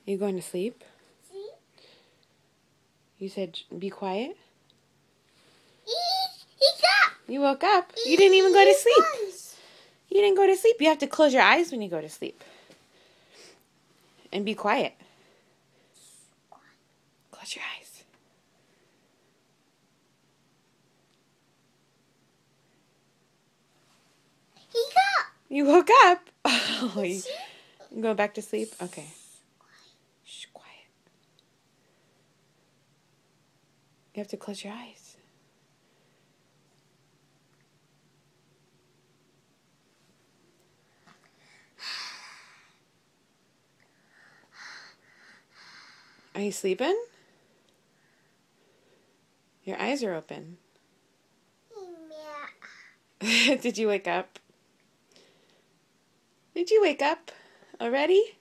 You going to sleep? See? You said be quiet? He's up! You woke up? You didn't even go to sleep. Nice. You didn't go to sleep. You have to close your eyes when you go to sleep. And be quiet. Close your eyes. He's up! You woke up? Oh, you going back to sleep? Okay. Shh, quiet. You have to close your eyes. Are you sleeping? Your eyes are open. Yeah. Did you wake up? Did you wake up already?